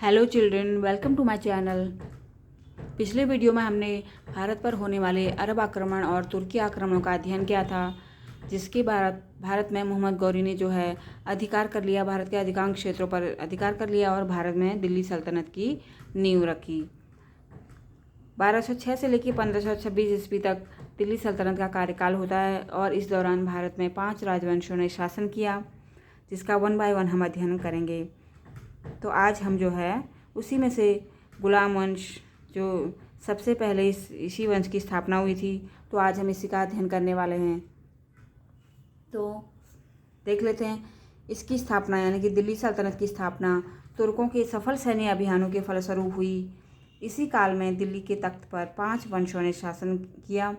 Hello children, welcome to my channel. पिछले video में हमने भारत पर होने वाले अरब आक्रमण और तुर्की आक्रमणों का अध्ययन किया था, जिसके भारत में मोहम्मद गौरी ने जो है अधिकार कर लिया, भारत के अधिकांश क्षेत्रों पर अधिकार कर लिया और भारत में दिल्ली सल्तनत की नींव रखी। 1206 से लेकर 1526 ईस्वी तक दिल्ली सल्तनत का कार्यकाल होता है और इस दौरान भारत में 5 राजवंशों ने शासन किया, जिसका 1 बाय 1 हम अध्ययन करेंगे। तो आज हम जो है उसी में से गुलाम वंश, जो सबसे पहले इसी वंश की स्थापना हुई थी, तो आज हम इसी का अध्ययन करने वाले हैं। तो देख लेते हैं इसकी स्थापना, यानी कि दिल्ली सल्तनत की स्थापना तुर्कों के सफल सैन्य अभियानों के फलस्वरूप हुई। इसी काल में दिल्ली के तख्त पर 5 वंशों ने शासन किया।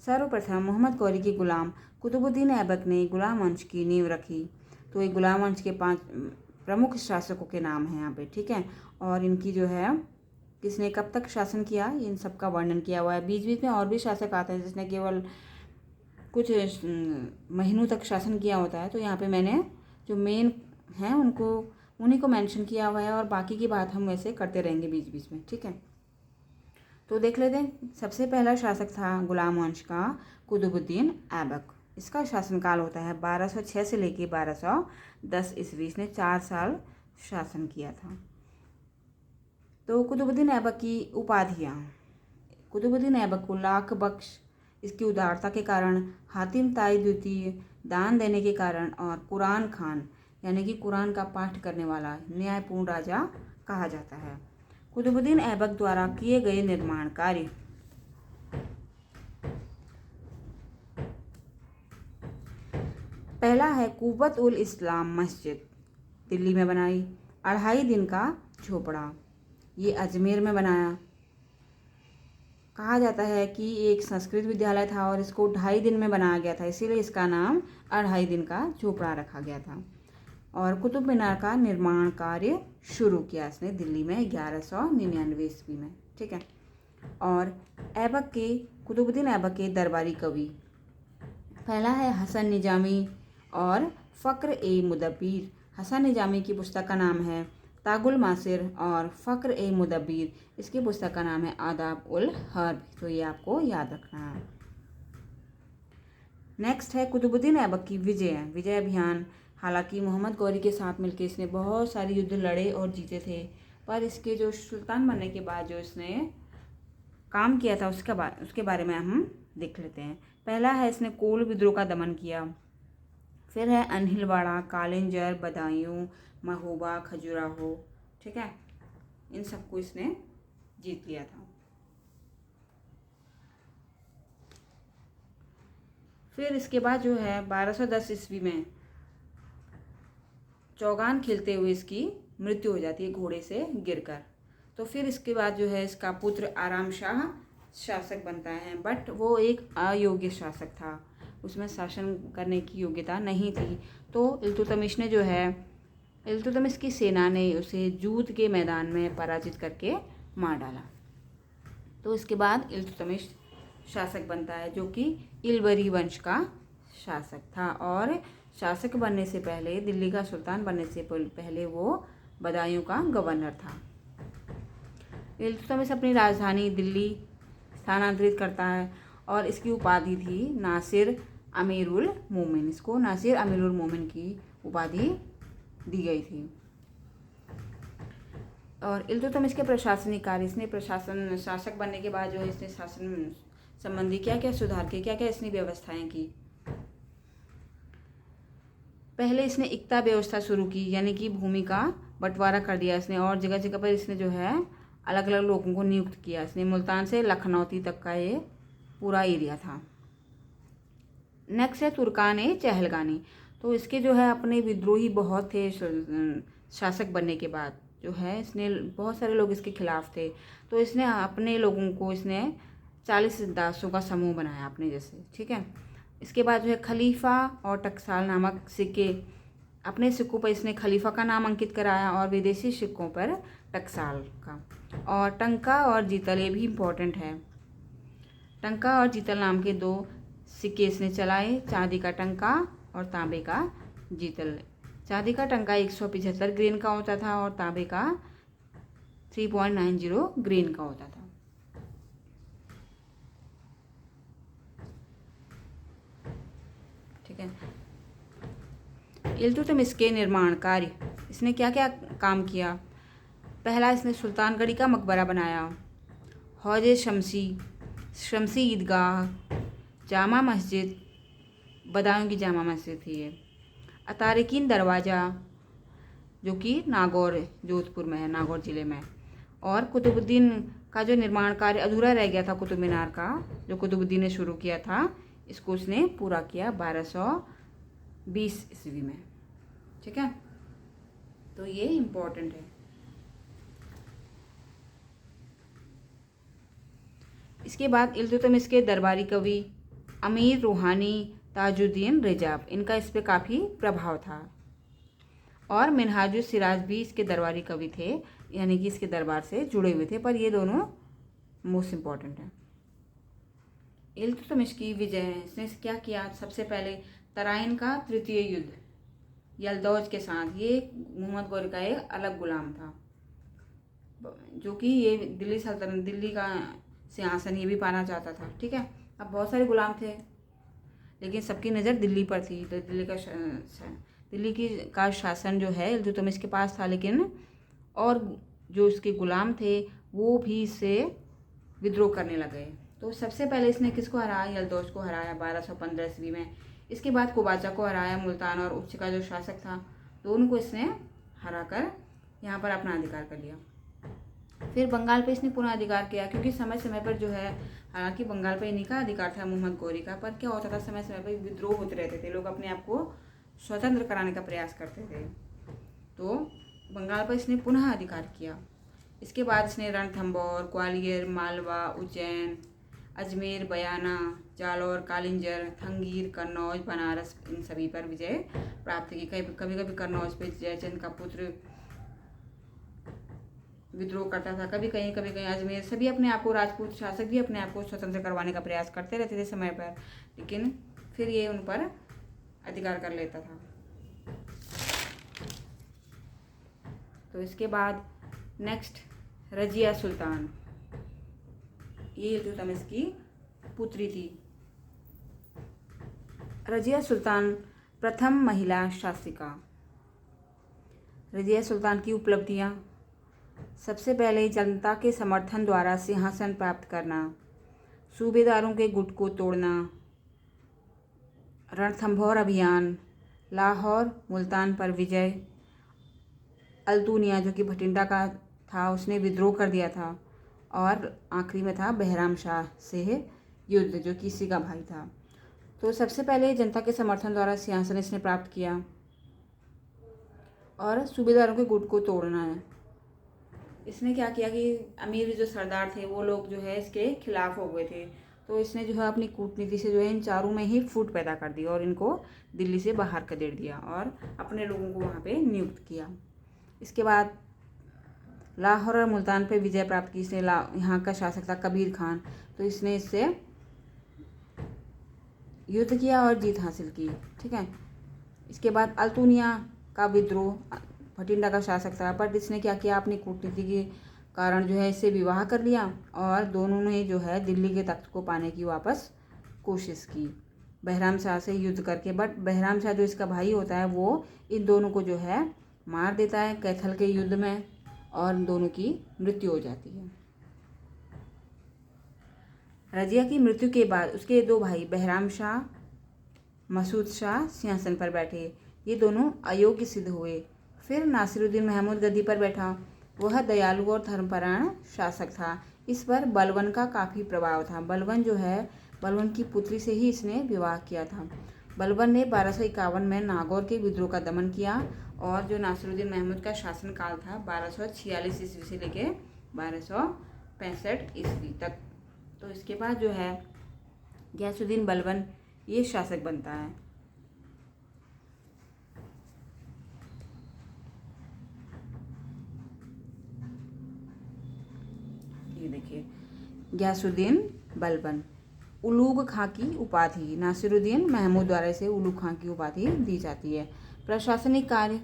सर्वप्रथम मोहम्मद गौरी के गुलाम कुतुबुद्दीन ऐबक ने गुलाम वंश की नींव रखी। तो ये गुलाम वंश के 5 प्रमुख शासकों के नाम हैं यहाँ पे, ठीक है। और इनकी जो है किसने कब तक शासन किया, इन सब का वर्णन किया हुआ है। बीच बीच में और भी शासक आते हैं जिसने केवल कुछ महीनों तक शासन किया होता है। तो यहाँ पे मैंने जो मेन हैं उन्हीं को मेंशन किया हुआ है और बाकी की बात हम वैसे करते रहेंगे बीच बीच में, ठीक है। तो देख लेते हैं। सबसे पहला शासक था गुलाम वंश का कुतुबुद्दीन ऐबक। इसका शासनकाल होता है 1206 से लेकर 1210 ईस्वी। इसने 4 साल शासन किया था। तो कुतुबुद्दीन ऐबक की उपाधियाँ। कुतुबुद्दीन ऐबक को लाख बख्श इसकी उदारता के कारण, हातिम ताई द्वितीय दान देने के कारण और कुरान खान यानी कि कुरान का पाठ करने वाला न्यायपूर्ण राजा कहा जाता है। कुतुबुद्दीन ऐबक द्वारा किए गए निर्माण कार्य। पहला है कुव्वत उल इस्लाम मस्जिद, दिल्ली में बनाई। 2.5 दिन का झोपड़ा, ये अजमेर में बनाया। कहा जाता है कि एक संस्कृत विद्यालय था और इसको 2.5 दिन में बनाया गया था, इसीलिए इसका नाम 2.5 दिन का झोपड़ा रखा गया था। और कुतुब मीनार का निर्माण कार्य शुरू किया इसने दिल्ली में 1199 ईस्वी में, ठीक है। और कुतुबुद्दीन ऐबक के दरबारी कवि। पहला है हसन निजामी और फ़क्र ए मुदब्बिर। हसन निजामी की पुस्तक का नाम है तागुल मासिर और फ़क्र ए मुदब्बिर इसकी पुस्तक का नाम है आदाब उल हर्ब। तो ये आपको याद रखना है। नेक्स्ट है कुतुबुद्दीन ऐबक की विजय अभियान। हालांकि मोहम्मद गौरी के साथ मिलकर इसने बहुत सारे युद्ध लड़े और जीते थे, पर इसके जो सुल्तान बनने के बाद जो इसने काम किया था उसके बारे में हम देख लेते हैं। पहला है इसने कोल विद्रोह का दमन किया। फिर है अनहिलवाड़ा, कालिंजर, बदायूं, महोबा, खजुराहो, ठीक है। इन सबको इसने जीत लिया था। फिर इसके बाद जो है 1210 ईस्वी में चौगान खेलते हुए इसकी मृत्यु हो जाती है घोड़े से गिरकर। तो फिर इसके बाद जो है इसका पुत्र आराम शाह शासक बनता है, बट वो एक अयोग्य शासक था, उसमें शासन करने की योग्यता नहीं थी। तो इल्तुतमिश की सेना ने उसे जूद के मैदान में पराजित करके मार डाला। तो इसके बाद इल्तुतमिश शासक बनता है, जो कि इलबरी वंश का शासक था और शासक बनने से पहले, दिल्ली का सुल्तान बनने से पहले वो बदायूं का गवर्नर था। इल्तुतमिश अपनी राजधानी दिल्ली स्थानांतरित करता है और इसकी उपाधि थी नासिर अमीरुल मोमिन। इसको नासिर अमीरुल मोमिन की उपाधि दी गई थी। और इल्तुतमिश के प्रशासनिक कार्य। इसने शासक बनने के बाद जो है इसने शासन संबंधी क्या क्या सुधार किए, क्या क्या इसने व्यवस्थाएं की। पहले इसने इक्ता व्यवस्था शुरू की, यानी कि भूमि का बंटवारा कर दिया इसने और जगह जगह पर इसने जो है अलग अलग लोगों को नियुक्त किया। इसने मुल्तान से लखनौती तक का ये पूरा एरिया था। नेक्स्ट है तुर्कान ए चहलगानी। तो इसके जो है अपने विद्रोही बहुत थे। शासक बनने के बाद जो है इसने बहुत सारे लोग इसके खिलाफ थे, तो इसने अपने लोगों को 40 दासों का समूह बनाया अपने जैसे, ठीक है। इसके बाद जो है खलीफा और टकसाल नामक सिक्के, अपने सिक्कों पर इसने खलीफा का नाम अंकित कराया और विदेशी सिक्कों पर टकसाल का। और टंका और जीतल, ये भी इम्पोर्टेंट है। टंका और जीतल नाम के 2 सिक्के इसने चलाए, चांदी का टंका और तांबे का जीतल। चांदी का टंका 175 ग्रेन का होता था और तांबे का 3.90 ग्रीन का होता था। ठीक है। इल्तुतमिश के निर्माण कार्य, इसने क्या क्या काम किया। पहला, इसने सुल्तानगढ़ी का मकबरा बनाया, हौज शमसी ईदगाह, जामा मस्जिद, बदायूं की जामा मस्जिद थी ये, अतारिकीन दरवाज़ा जो कि नागौर जोधपुर में है, नागौर ज़िले में, और कुतुबुद्दीन का जो निर्माण कार्य अधूरा रह गया था, कुतुब मीनार का जो कुतुबुद्दीन ने शुरू किया था, इसको उसने पूरा किया 1220 ईस्वी में। ठीक है, तो ये इम्पोर्टेंट है। इसके बाद इल्तुतमिश के दरबारी कवि अमीर रूहानी, ताजुद्दीन रिजाब, इनका इस पर काफ़ी प्रभाव था। और मिनहाजुस सिराज भी इसके दरबारी कवि थे, यानी कि इसके दरबार से जुड़े हुए थे, पर ये दोनों मोस्ट इम्पॉर्टेंट हैं। इल्तुतमिश की विजय, इसने क्या किया। सबसे पहले तराइन का तृतीय युद्ध यलदौज के साथ, ये मोहम्मद गौरी का एक अलग गुलाम था, जो कि ये दिल्ली सल्तनत, दिल्ली का सिंहासन ये भी पाना चाहता था। ठीक है, अब बहुत सारे गुलाम थे, लेकिन सबकी नज़र दिल्ली पर थी, तो दिल्ली का शासन जो है इल्तुतमिश के पास था, लेकिन और जो इसके गुलाम थे वो भी इससे विद्रोह करने लगे। तो सबसे पहले इसने किसको हराया, यलदौज को हराया 1215 ईस्वी में। इसके बाद कुबाचा को हराया, मुल्तान और उच्च का जो शासक था, तो उनको इसने हराकर यहाँ पर अपना अधिकार कर लिया। फिर बंगाल पे इसने पुनः अधिकार किया, क्योंकि समय समय पर जो है, हालांकि बंगाल पे इन्हीं का अधिकार था मोहम्मद गौरी का, पर क्या होता था, समय समय पर विद्रोह होते रहते थे, लोग अपने आप को स्वतंत्र कराने का प्रयास करते थे, तो बंगाल पर इसने पुनः अधिकार किया। इसके बाद इसने रणथंभौर, ग्वालियर, मालवा, उज्जैन, अजमेर, बयाना, जालौर, कालिंजर, थंगीर, कन्नौज, बनारस, इन सभी पर विजय प्राप्त की। कभी कभी कन्नौज पे जयचंद का पुत्र विद्रोह करता था, कभी कहीं अजमेर, सभी अपने आप को, राजपूत शासक भी अपने आप को स्वतंत्र करवाने का प्रयास करते रहते थे समय पर, लेकिन फिर ये उन पर अधिकार कर लेता था। तो इसके बाद नेक्स्ट रजिया सुल्तान, ये इल्तुतमिश की पुत्री थी। रजिया सुल्तान प्रथम महिला शासिका। रजिया सुल्तान की उपलब्धियाँ, सबसे पहले जनता के समर्थन द्वारा सिंहासन प्राप्त करना, सूबेदारों के गुट को तोड़ना, रणथंभौर अभियान, लाहौर मुल्तान पर विजय, अल्तुनिया जो कि भटिंडा का था उसने विद्रोह कर दिया था, और आखिरी में था बहराम शाह से युद्ध जो कि इसी का भाई था। तो सबसे पहले जनता के समर्थन द्वारा सिंहासन इसने प्राप्त किया, और सूबेदारों के गुट को तोड़ना है। इसने क्या किया कि अमीर जो सरदार थे वो लोग जो है इसके खिलाफ हो गए थे, तो इसने जो है अपनी कूटनीति से जो है इन चारों में ही फूट पैदा कर दी और इनको दिल्ली से बाहर खदेड़ दिया और अपने लोगों को वहाँ पे नियुक्त किया। इसके बाद लाहौर और मुल्तान पे विजय प्राप्त की इसने। यहाँ का शासक था कबीर खान, तो इसने इससे युद्ध किया और जीत हासिल की। ठीक है, इसके बाद अल्तुनिया का विद्रोह, भटिंडा का शासक था, बट इसने क्या किया, अपनी कूटनीति के कारण जो है इससे विवाह कर लिया और दोनों ने जो है दिल्ली के तख्त को पाने की वापस कोशिश की बहराम शाह से युद्ध करके। बट बहराम शाह जो इसका भाई होता है वो इन दोनों को जो है मार देता है कैथल के युद्ध में, और दोनों की मृत्यु हो जाती है। रजिया की मृत्यु के बाद उसके दो भाई बहराम शाह, मसूद शाह सिंहासन पर बैठे। ये दोनों अयोग्य सिद्ध हुए। फिर नासिरुद्दीन महमूद गद्दी पर बैठा। वह दयालु और धर्मपरायण शासक था। इस पर बलबन का काफ़ी प्रभाव था। बलबन जो है, बलबन की पुत्री से ही इसने विवाह किया था। बलबन ने 1251 में नागौर के विद्रोह का दमन किया, और जो नासिरुद्दीन महमूद का शासनकाल था 1246 ईस्वी से लेके 1265 ईस्वी तक। तो इसके बाद जो है गयासुद्दीन बलबन ये शासक बनता है। ये देखिए गयासुद्दीन बलबन, उलूग खां की उपाधि, नासिरुद्दीन महमूद द्वारा इसे उलूग खां की उपाधि दी जाती है। प्रशासनिक कार्य,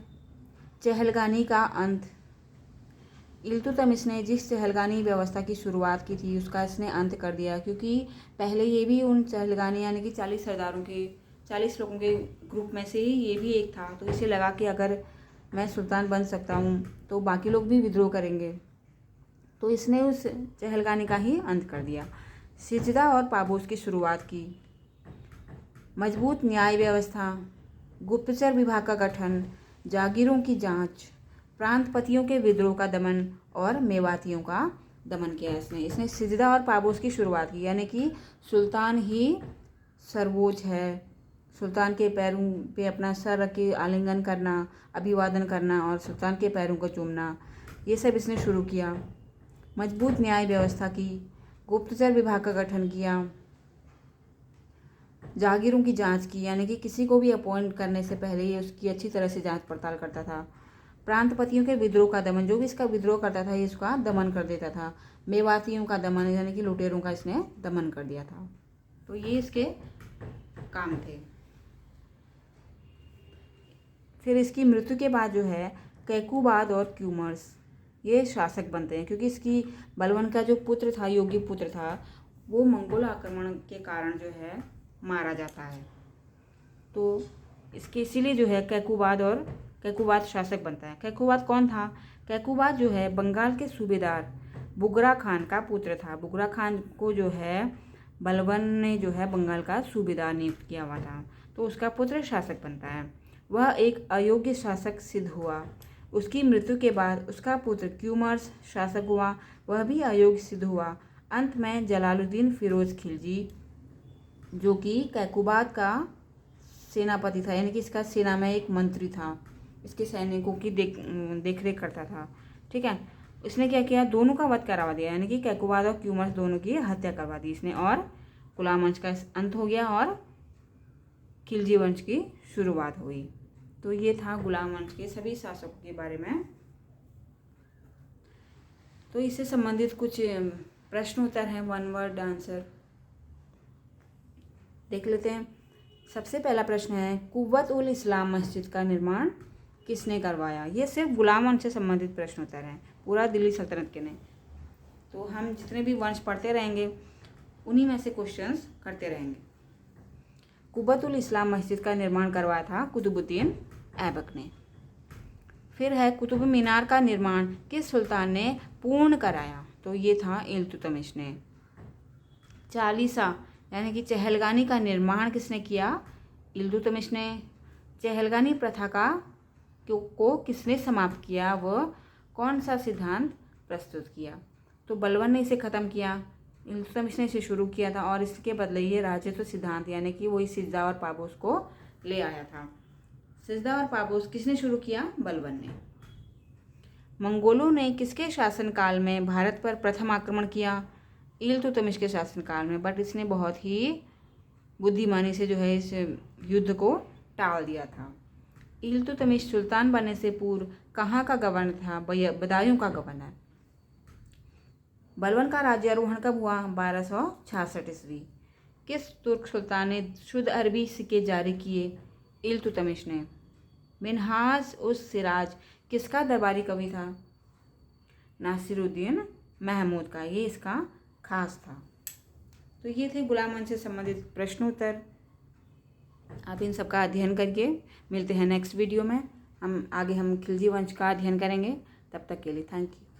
चहलगानी का अंत, इल्तुतमिश ने जिस चहलगानी व्यवस्था की शुरुआत की थी उसका इसने अंत कर दिया, क्योंकि पहले ये भी उन चहलगानी यानी कि 40 सरदारों के 40 लोगों के ग्रुप में से ही ये भी एक था। तो इसे लगा कि अगर मैं सुल्तान बन सकता हूँ तो बाकी लोग भी विद्रोह करेंगे, तो इसने उस चहलगानी का ही अंत कर दिया। सिजदा और पाबोस की शुरुआत की। मजबूत न्याय व्यवस्था, गुप्तचर विभाग का गठन, जागीरों की जांच, प्रांतपतियों के विद्रोह का दमन और मेवातियों का दमन किया इसने सिजदा और पाबोस की शुरुआत की, यानी कि सुल्तान ही सर्वोच्च है, सुल्तान के पैरों पे अपना सर रख के आलिंगन करना, अभिवादन करना और सुल्तान के पैरों को चूमना, ये सब इसने शुरू किया। मजबूत न्याय व्यवस्था की, गुप्तचर विभाग का गठन किया, जागीरों की जांच की, यानी कि किसी को भी अपॉइंट करने से पहले ये उसकी अच्छी तरह से जांच पड़ताल करता था। प्रांतपतियों के विद्रोह का दमन, जो भी इसका विद्रोह करता था ये इसका दमन कर देता था। मेवातियों का दमन, यानी कि लुटेरों का इसने दमन कर दिया था। तो ये इसके काम थे। फिर इसकी मृत्यु के बाद जो है कैकुबाद और क्यूमर्स ये शासक बनते हैं, क्योंकि इसकी बलवन का जो पुत्र था, योगी पुत्र था, वो मंगोल आक्रमण के कारण जो है मारा जाता है। तो इसके इसीलिए जो है कैकुबाद शासक बनता है। कैकुबाद कौन था? कैकुबाद जो है बंगाल के सूबेदार बुगरा खान का पुत्र था। बुगरा खान को जो है बलवन ने जो है बंगाल का सूबेदार नियुक्त किया हुआ था, तो उसका पुत्र शासक बनता है। वह एक अयोग्य शासक सिद्ध हुआ। उसकी मृत्यु के बाद उसका पुत्र क्यूमर्स शासक हुआ, वह भी अयोग्य सिद्ध हुआ। अंत में जलालुद्दीन फिरोज खिलजी, जो कि कैकुबाद का सेनापति था, यानी कि इसका सेना में एक मंत्री था, इसके सैनिकों की देखरेख करता था। ठीक है, इसने क्या किया? दोनों का वध करवा दिया, यानी कि कैकुबाद और क्यूमर्स दोनों की हत्या करवा दी इसने, और गुलाम वंश का अंत हो गया और खिलजी वंश की शुरुआत हुई। तो ये था गुलाम वंश के सभी शासकों के बारे में। तो इससे संबंधित कुछ प्रश्न उत्तर हैं, 1 वर्ड आंसर देख लेते हैं। सबसे पहला प्रश्न है, कुव्वत उल इस्लाम मस्जिद का निर्माण किसने करवाया? ये सिर्फ गुलाम वंश से संबंधित प्रश्न उत्तर हैं, पूरा दिल्ली सल्तनत के नहीं। तो हम जितने भी वंश पढ़ते रहेंगे उन्हीं में से क्वेश्चंस करते रहेंगे। कुव्वत उल इस्लाम मस्जिद का निर्माण करवाया था कुतुबुद्दीन ऐबक ने। फिर है, कुतुब मीनार का निर्माण किस सुल्तान ने पूर्ण कराया? तो ये था इल्तुतमिश ने। चालीसा यानी कि चहलगानी का निर्माण किसने किया? इल्तुतमिश ने। चहलगानी प्रथा को किसने समाप्त किया? वह कौन सा सिद्धांत प्रस्तुत किया? तो बलवन ने इसे ख़त्म किया, इल्तुतमिश ने इसे शुरू किया था, और इसके बदले ये राजत्व सिद्धांत यानी कि वही सिजदा और पाबोस को ले आया था। सिजदा और पाबोस किसने शुरू किया? बलवन ने। मंगोलों ने किसके शासनकाल में भारत पर प्रथम आक्रमण किया? इल्तुतमिश के शासनकाल में, बट इसने बहुत ही बुद्धिमानी से जो है इस युद्ध को टाल दिया था। इल्तुतमिश सुल्तान बनने से पूर्व कहाँ का गवर्नर था? बदायूं का गवर्नर। बलवन का राज्यारोहण कब हुआ? 1266 ईस्वी। किस तुर्क सुल्तान ने शुद्ध अरबी सिक्के जारी किए? इल्तुतमिश ने। मिन्हाज उस सिराज किसका दरबारी कवि था? नासिरुद्दीन महमूद का, ये इसका खास था। तो ये थे गुलाम वंश से संबंधित प्रश्न उत्तर। आप इन सब का अध्ययन करिए। मिलते हैं नेक्स्ट वीडियो में। हम खिलजी वंश का अध्ययन करेंगे। तब तक के लिए थैंक यू।